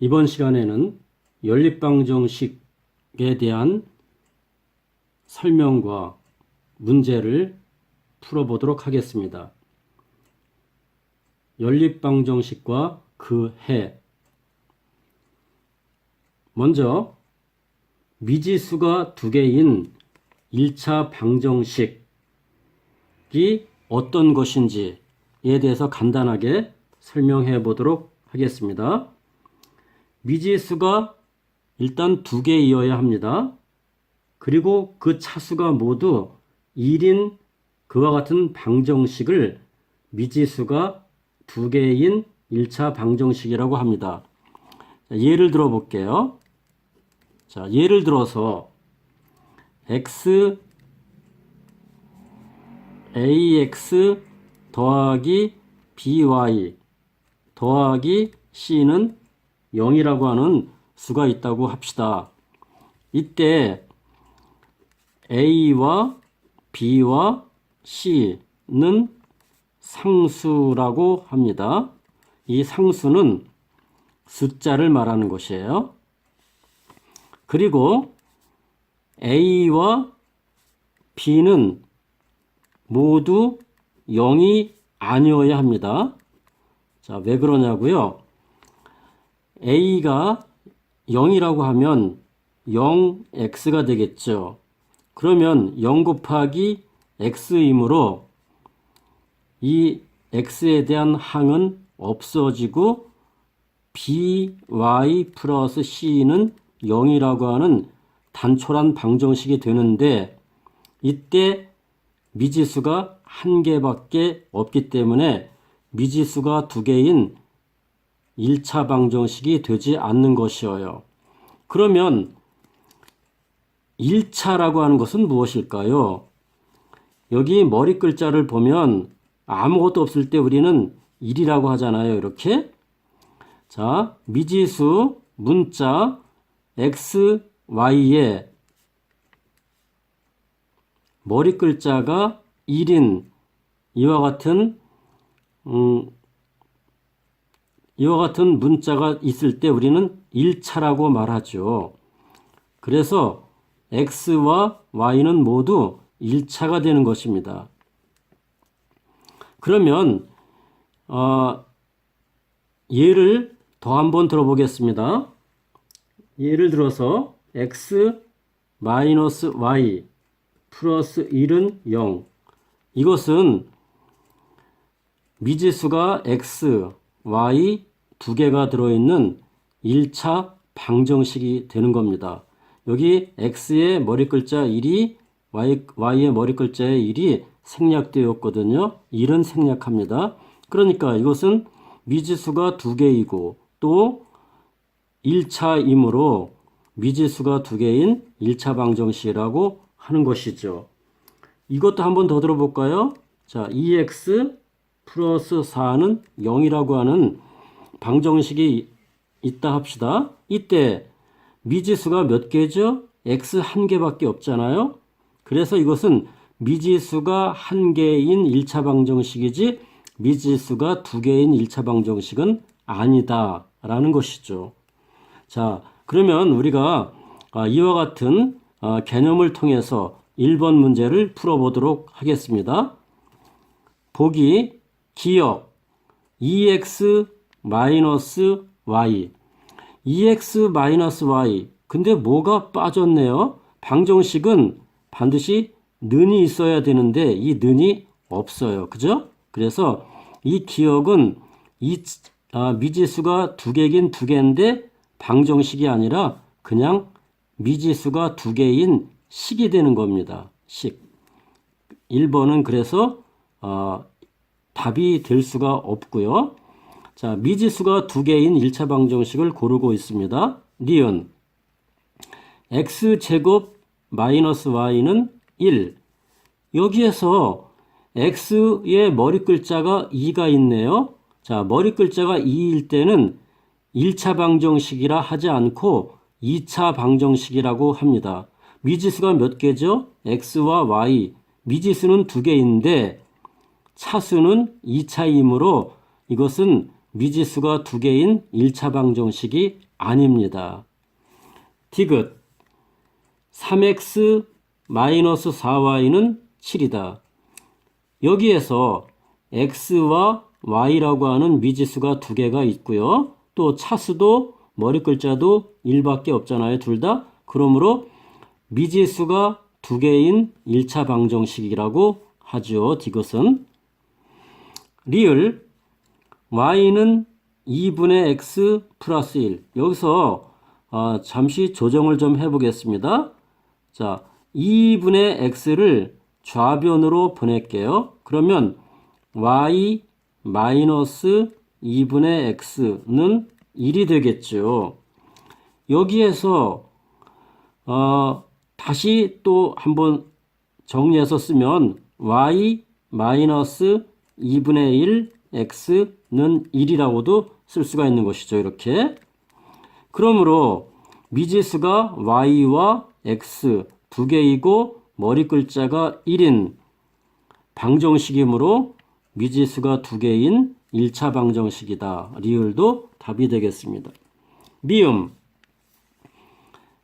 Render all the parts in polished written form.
이번 시간에는 연립방정식에 대한 설명과 문제를 풀어보도록 하겠습니다. 연립방정식과 그 해. 먼저 미지수가 두 개인 1차 방정식이 어떤 것인지에 대해서 간단하게 설명해 보도록 하겠습니다. 미지수가 일단 두 개이어야 합니다. 그리고 그 차수가 모두 1인 그와 같은 방정식을 미지수가 두 개인 1차 방정식이라고 합니다. 예를 들어 볼게요. 자, 예를 들어서 ax 더하기 by 더하기 c는 0이라고 하는 수가 있다고 합시다. 이때 a와 b와 c는 상수라고 합니다. 이 상수는 숫자를 말하는 것이에요. 그리고 a와 b는 모두 0이 아니어야 합니다. 자, 왜 그러냐고요? a가 0이라고 하면 0x가 되겠죠. 그러면 0 곱하기 x이므로 이 x에 대한 항은 없어지고 by 플러스 c는 0이라고 하는 단촐한 방정식이 되는데, 이때 미지수가 한 개밖에 없기 때문에 미지수가 두 개인 1차 방정식이 되지 않는 것이어요. 그러면 1차라고 하는 것은 무엇일까요? 여기 머리 글자를 보면 아무것도 없을 때 우리는 1이라고 하잖아요. 이렇게. 자, 미지수 문자 x, y에 머리 글자가 1인 이와 같은 문자가 있을 때 우리는 1차라고 말하죠. 그래서 x와 y는 모두 1차가 되는 것입니다. 그러면 예를 더 한번 들어보겠습니다. 예를 들어서 x 마이너스 y 플러스 1은 0. 이것은 미지수가 x, y 두 개가 들어있는 1차 방정식이 되는 겁니다. 여기 x의 머리 글자 1이 y의 머리 글자의 1이 생략되었거든요. 1은 생략합니다. 그러니까 이것은 미지수가 두 개이고 또 1차이므로 미지수가 두 개인 1차 방정식이라고 하는 것이죠. 이것도 한번 더 들어볼까요? 자, 2x 플러스 4는 0이라고 하는 방정식이 있다 합시다. 이때 미지수가 몇 개죠? x 한 개밖에 없잖아요. 그래서 이것은 미지수가 한 개인 1차 방정식이지 미지수가 두 개인 1차 방정식은 아니다 라는 것이죠. 자, 그러면 우리가 이와 같은 개념을 통해서 1번 문제를 풀어보도록 하겠습니다. 보기 기억 2x 마이너스 y 2x 마이너스 y 근데 뭐가 빠졌네요. 방정식은 반드시 는이 있어야 되는데 이 는이 없어요. 그죠? 그래서 이 기억은 미지수가 두 개긴 두 개인데 방정식이 아니라 그냥 미지수가 두 개인 식이 되는 겁니다. 식. 1번은 그래서 답이 될 수가 없고요. 자, 미지수가 두 개인 1차 방정식을 고르고 있습니다. 니은 x제곱 마이너스 y는 1. 여기에서 x의 머리 글자가 2가 있네요. 자, 머리 글자가 2일 때는 1차 방정식이라 하지 않고 2차 방정식이라고 합니다. 미지수가 몇 개죠? x와 y. 미지수는 두 개인데 차수는 2차이므로 이것은 미지수가 두 개인 1차 방정식이 아닙니다. 디귿 3x 마이너스 4y는 7이다. 여기에서 x와 y라고 하는 미지수가 두 개가 있고요. 또 차수도 머리 글자도 1밖에 없잖아요. 둘 다. 그러므로 미지수가 두 개인 1차 방정식이라고 하죠. 디귿은. 리을 y는 2분의 x 플러스 1. 여기서 잠시 조정을 좀 해보겠습니다. 자, 2분의 x를 좌변으로 보낼게요. 그러면 y 마이너스 2분의 x는 1이 되겠죠. 여기에서 다시 또 한번 정리해서 쓰면 y 마이너스 2분의 1 x는 1이라고도 쓸 수가 있는 것이죠. 이렇게. 그러므로 미지수가 y와 x 두 개이고 머리 글자가 1인 방정식이므로 미지수가 두 개인 1차 방정식이다. 리을도 답이 되겠습니다. 미음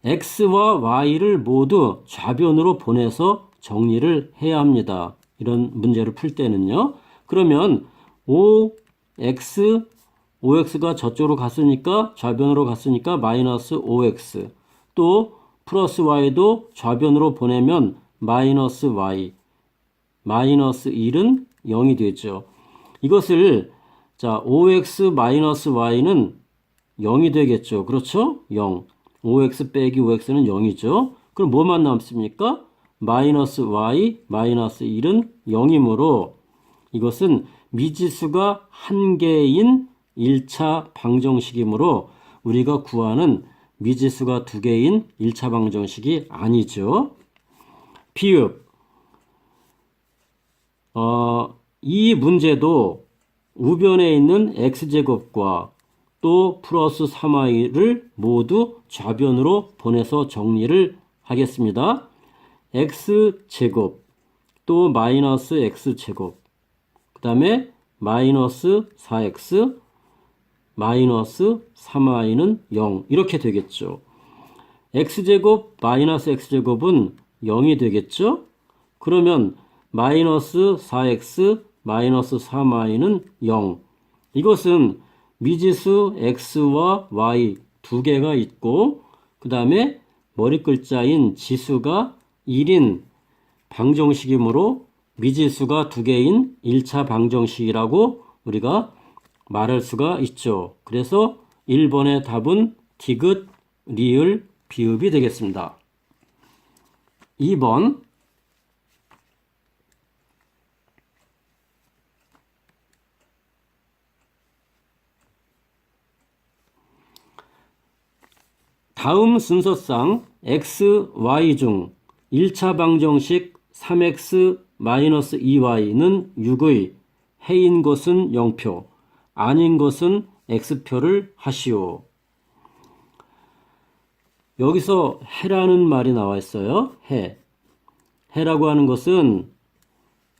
x와 y를 모두 좌변으로 보내서 정리를 해야 합니다. 이런 문제를 풀 때는요. 그러면 5x가 저쪽으로 갔으니까 좌변으로 갔으니까 마이너스 5x 또 플러스 y도 좌변으로 보내면 마이너스 y 마이너스 1은 0이 되죠. 이것을 자 5x 마이너스 y는 0이 되겠죠. 그렇죠? 0. 5x 빼기 5x는 0이죠. 그럼 뭐만 남습니까? 마이너스 y 마이너스 1은 0이므로 이것은 미지수가 한 개인 1차 방정식이므로 우리가 구하는 미지수가 두 개인 1차 방정식이 아니죠. 비읍 이 문제도 우변에 있는 x제곱과 또 플러스 3y를 모두 좌변으로 보내서 정리를 하겠습니다. x제곱 또 마이너스 x제곱 그 다음에 마이너스 4x 마이너스 3y는 0 이렇게 되겠죠. x제곱 마이너스 x제곱은 0이 되겠죠. 그러면 마이너스 4x 마이너스 3y는 0. 이것은 미지수 x와 y 두 개가 있고 그 다음에 머리 글자인 지수가 1인 방정식이므로 미지수가 두 개인 1차 방정식이라고 우리가 말할 수가 있죠. 그래서 1번의 답은 디귿, 리을, 비읍이 되겠습니다. 2번 다음 순서상 x, y 중 1차 방정식 3x-2y는 6의 해인 것은 0표, 아닌 것은 x표를 하시오. 여기서 해라는 말이 나와 있어요. 해. 해라고 하는 것은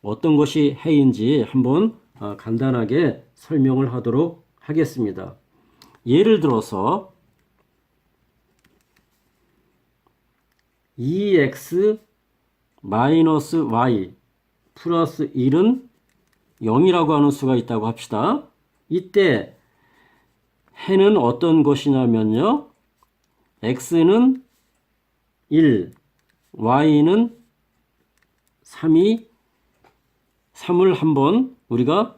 어떤 것이 해인지 한번 간단하게 설명을 하도록 하겠습니다. 예를 들어서 2x 마이너스 y 플러스 1은 0이라고 하는 수가 있다고 합시다. 이때 해는 어떤 것이냐면요. x는 1, y는 3을 한번 우리가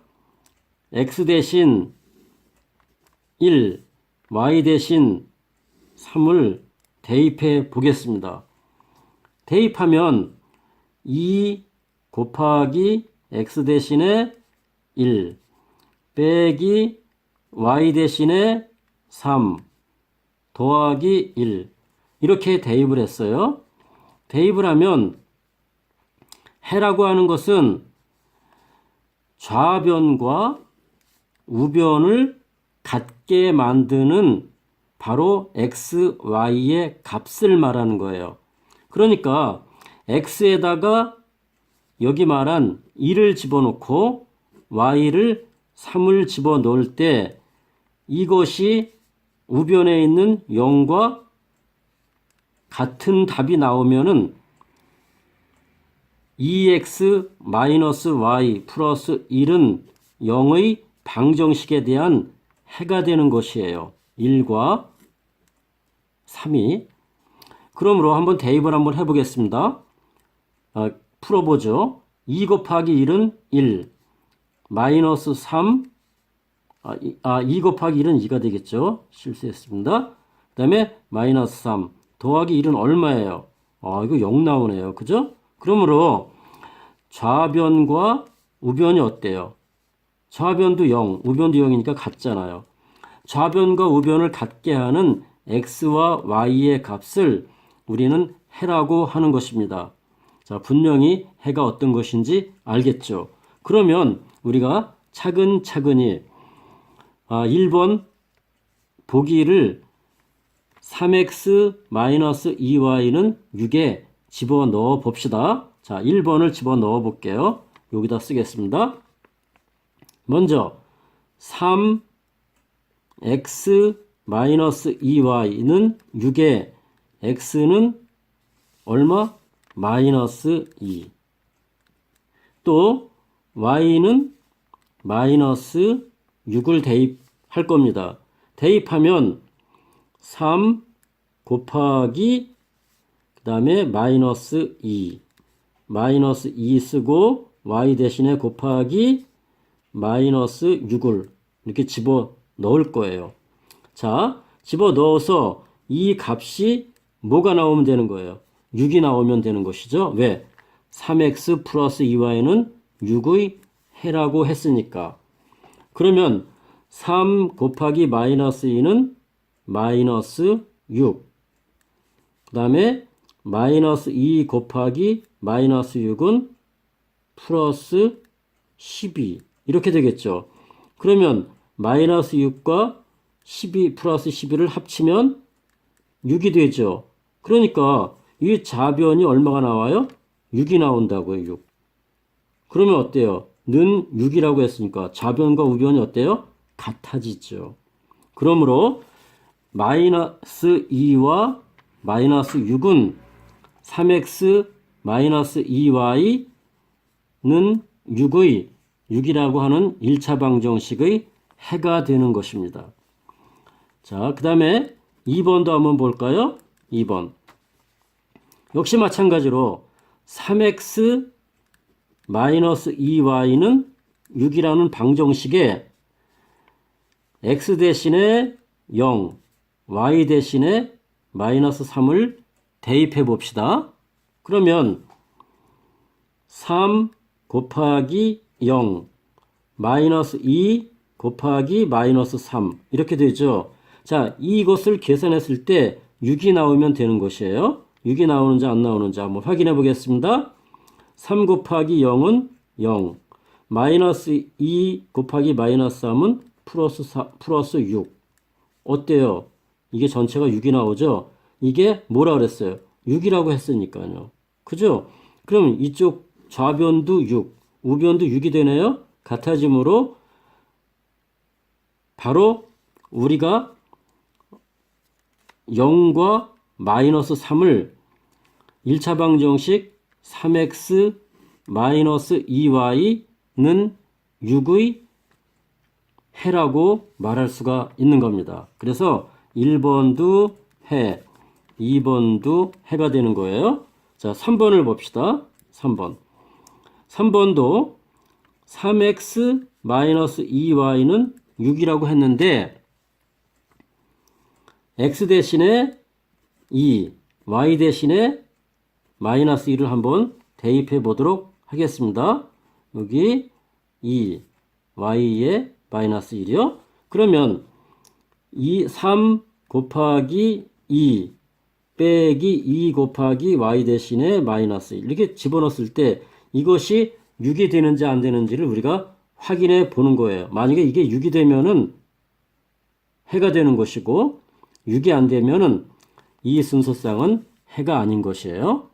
x 대신 1, y 대신 3을 대입해 보겠습니다. 대입하면 2 곱하기 x 대신에 1 빼기 y 대신에 3 더하기 1 이렇게 대입을 했어요. 대입을 하면 해라고 하는 것은 좌변과 우변을 같게 만드는 바로 x, y의 값을 말하는 거예요. 그러니까 x에다가 여기 말한 1을 집어넣고 y를 3을 집어넣을 때 이것이 우변에 있는 0과 같은 답이 나오면은 2x-y 플러스 1은 0의 방정식에 대한 해가 되는 것이에요. 1과 3이. 그러므로 한번 대입을 한번 해보겠습니다. 풀어보죠. 2 곱하기 1은 1, 마이너스 3, 2 곱하기 1은 2가 되겠죠. 실수했습니다. 그 다음에 마이너스 3 더하기 1은 얼마예요? 이거 0 나오네요. 그죠? 그러므로 좌변과 우변이 어때요? 좌변도 0, 우변도 0이니까 같잖아요. 좌변과 우변을 같게 하는 x와 y의 값을 우리는 해라고 하는 것입니다. 자, 분명히 해가 어떤 것인지 알겠죠? 그러면 우리가 차근차근히 1번 보기를 3x-2y는 6에 집어넣어 봅시다. 자, 1번을 집어넣어 볼게요. 여기다 쓰겠습니다. 먼저 3x-2y는 6에 x는 얼마? 마이너스 2. 또 y는 마이너스 6을 대입할 겁니다. 대입하면 3 곱하기 그 다음에 마이너스 2. 마이너스 2 쓰고 y 대신에 곱하기 마이너스 6을 이렇게 집어 넣을 거예요. 자, 집어 넣어서 이 값이 뭐가 나오면 되는 거예요? 6이 나오면 되는 것이죠. 왜? 3x 플러스 2y는 6의 해라고 했으니까. 그러면 3 곱하기 마이너스 2는 마이너스 6. 그 다음에 마이너스 2 곱하기 마이너스 6은 플러스 12. 이렇게 되겠죠. 그러면 마이너스 6과 12 플러스 12를 합치면 6이 되죠. 그러니까 이 좌변이 얼마가 나와요? 6이 나온다고요. 6. 그러면 어때요? 는 6이라고 했으니까 좌변과 우변이 어때요? 같아지죠. 그러므로 마이너스 2와 마이너스 6은 3x 마이너스 2y는 6이라고 하는 1차 방정식의 해가 되는 것입니다. 자, 그 다음에 2번도 한번 볼까요? 2번. 역시 마찬가지로 3x 마이너스 2y는 6이라는 방정식에 x 대신에 0, y 대신에 마이너스 3을 대입해 봅시다. 그러면 3 곱하기 0, 마이너스 2 곱하기 마이너스 3 이렇게 되죠. 자, 이것을 계산했을 때 6이 나오면 되는 것이에요. 6이 나오는지 안 나오는지 한번 확인해 보겠습니다. 3 곱하기 0은 0, 마이너스 2 곱하기 마이너스 3은 플러스 6. 어때요? 이게 전체가 6이 나오죠? 이게 뭐라 그랬어요? 6이라고 했으니까요. 그죠? 그럼 이쪽 좌변도 6, 우변도 6이 되네요? 같아지므로 바로 우리가 0과 마이너스 3을 1차 방정식 3x 마이너스 2y는 6의 해라고 말할 수가 있는 겁니다. 그래서 1번도 해, 2번도 해가 되는 거예요. 자, 3번을 봅시다. 3번. 3번도 3x 마이너스 2y는 6이라고 했는데 x 대신에 2, y 대신에 마이너스 2를 한번 대입해 보도록 하겠습니다. 여기 2, y에 마이너스 1이요. 그러면 3 곱하기 2 빼기 2 곱하기 y 대신에 마이너스 1 이렇게 집어넣었을 때 이것이 6이 되는지 안 되는지를 우리가 확인해 보는 거예요. 만약에 이게 6이 되면은 해가 되는 것이고 6이 안 되면은 이 순서상은 해가 아닌 것이에요.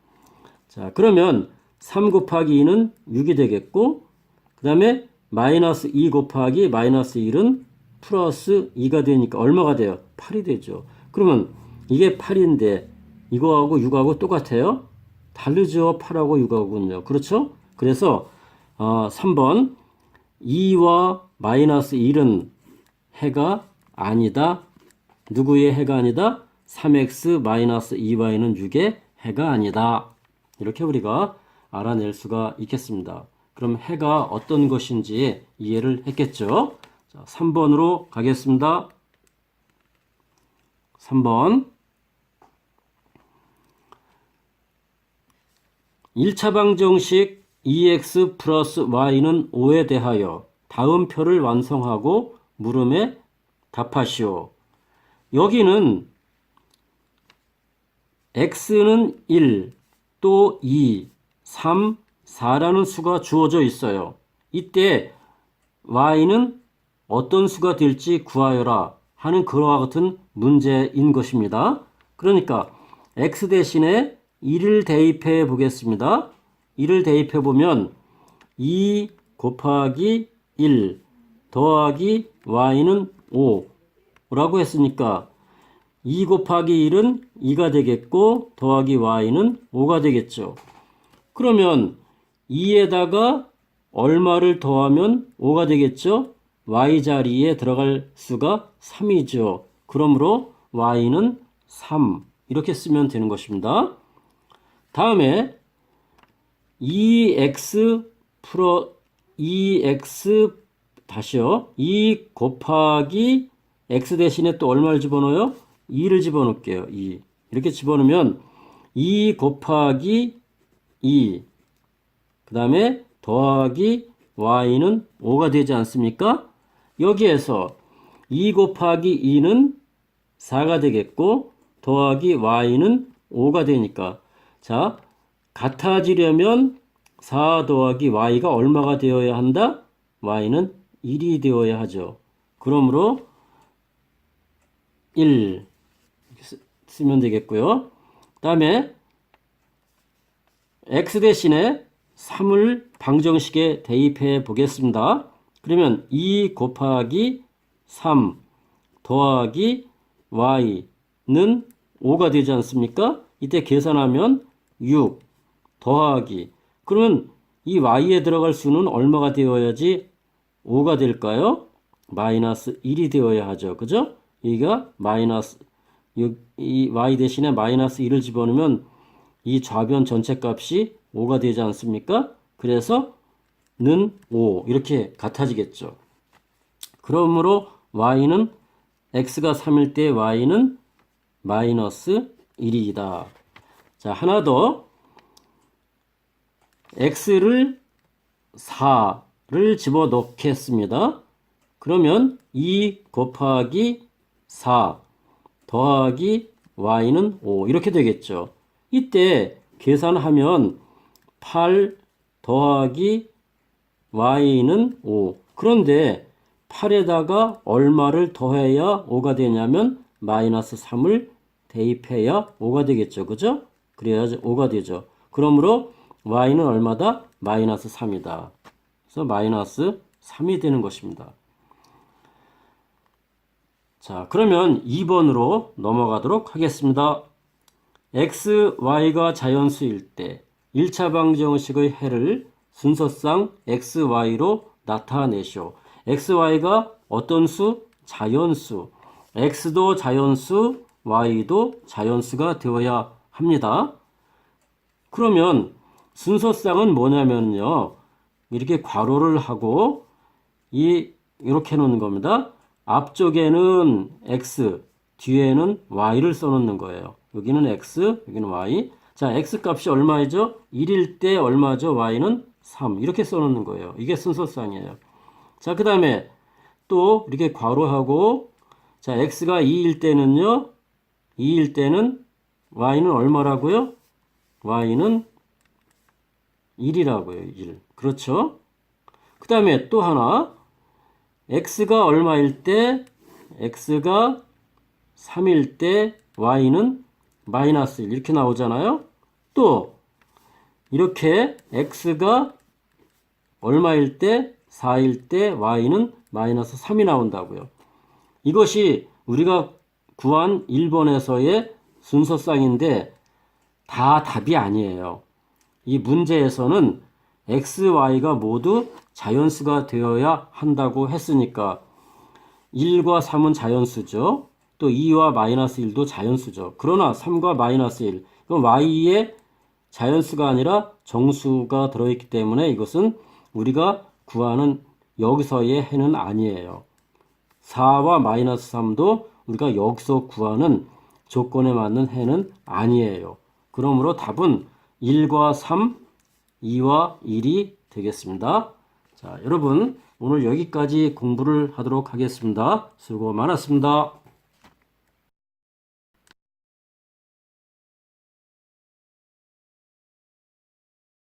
자, 그러면 3 곱하기 2는 6이 되겠고 그 다음에 마이너스 2 곱하기 마이너스 1은 플러스 2가 되니까 얼마가 돼요? 8이 되죠. 그러면 이게 8인데 이거하고 6하고 똑같아요? 다르죠. 8하고 6하고는요. 그렇죠? 그래서 3번 2와 마이너스 1은 해가 아니다. 누구의 해가 아니다? 3x 마이너스 2y는 6의 해가 아니다. 이렇게 우리가 알아낼 수가 있겠습니다. 그럼 해가 어떤 것인지 이해를 했겠죠? 자, 3번으로 가겠습니다. 3번 1차 방정식 2x 플러스 y는 5에 대하여 다음 표를 완성하고 물음에 답하시오. 여기는 x는 1, 또 2, 3, 4라는 수가 주어져 있어요. 이때 y는 어떤 수가 될지 구하여라 하는 그와 같은 문제인 것입니다. 그러니까 x 대신에 1을 대입해 보겠습니다. 1을 대입해 보면 2 곱하기 1 더하기 y는 5라고 했으니까 2 곱하기 1은 2가 되겠고 더하기 y는 5가 되겠죠. 그러면 2에다가 얼마를 더하면 5가 되겠죠? y 자리에 들어갈 수가 3이죠. 그러므로 y는 3 이렇게 쓰면 되는 것입니다. 다음에 2x 풀어 2x 다시요. 2 곱하기 x 대신에 또 얼마를 집어넣어요? 2를 집어넣을게요. 2. 이렇게 집어넣으면 2 곱하기 2 그 다음에 더하기 y는 5가 되지 않습니까? 여기에서 2 곱하기 2는 4가 되겠고 더하기 y는 5가 되니까 자 같아지려면 4 더하기 y가 얼마가 되어야 한다? y는 1이 되어야 하죠. 그러므로 1 쓰면 되겠고요. 그 다음에 x 대신에 3을 방정식에 대입해 보겠습니다. 그러면 2 곱하기 3 더하기 y는 5가 되지 않습니까? 이때 계산하면 6 더하기 그러면 이 y에 들어갈 수는 얼마가 되어야지 5가 될까요? 마이너스 1이 되어야 하죠. 그죠? 여기가 마이너스 이 y 대신에 마이너스 1을 집어넣으면 이 좌변 전체 값이 5가 되지 않습니까? 그래서 는 5 이렇게 같아지겠죠. 그러므로 y는 x가 3일 때 y는 마이너스 1이다. 자, 하나 더 x를 4를 집어넣겠습니다. 그러면 2 곱하기 4 더하기 y는 5 이렇게 되겠죠. 이때 계산하면 8 더하기 y는 5 그런데 8에다가 얼마를 더해야 5가 되냐면 마이너스 3을 대입해야 5가 되겠죠. 그죠? 그래야지 5가 되죠. 그러므로 y는 얼마다? 마이너스 3이다. 그래서 마이너스 3이 되는 것입니다. 자, 그러면 2번으로 넘어가도록 하겠습니다. x, y가 자연수일 때 1차 방정식의 해를 순서상 x, y로 나타내시오. x, y가 어떤 수? 자연수. x도 자연수, y도 자연수가 되어야 합니다. 그러면 순서상은 뭐냐면요. 이렇게 괄호를 하고 이렇게 놓는 겁니다. 앞쪽에는 x, 뒤에는 y를 써놓는 거예요. 여기는 x, 여기는 y. 자, x 값이 얼마이죠? 1일 때 얼마죠? y는 3. 이렇게 써놓는 거예요. 이게 순서상이에요. 자, 그 다음에 또 이렇게 괄호하고 자, x가 2일 때는요. 2일 때는 y는 얼마라고요? y는 1이라고요. 1. 그렇죠? 그 다음에 또 하나 x가 얼마일 때 x가 3일 때 y는 마이너스 1 이렇게 나오잖아요. 또 이렇게 x가 얼마일 때 4일 때 y는 마이너스 3이 나온다고요. 이것이 우리가 구한 1번에서의 순서쌍인데 다 답이 아니에요. 이 문제에서는 x, y가 모두 자연수가 되어야 한다고 했으니까 1과 3은 자연수죠. 또 2와 마이너스 1도 자연수죠. 그러나 3과 마이너스 1, 그럼 y에 자연수가 아니라 정수가 들어있기 때문에 이것은 우리가 구하는 여기서의 해는 아니에요. 4와 마이너스 3도 우리가 여기서 구하는 조건에 맞는 해는 아니에요. 그러므로 답은 1과 3, 2와 1이 되겠습니다. 자, 여러분 오늘 여기까지 공부를 하도록 하겠습니다. 수고 많았습니다.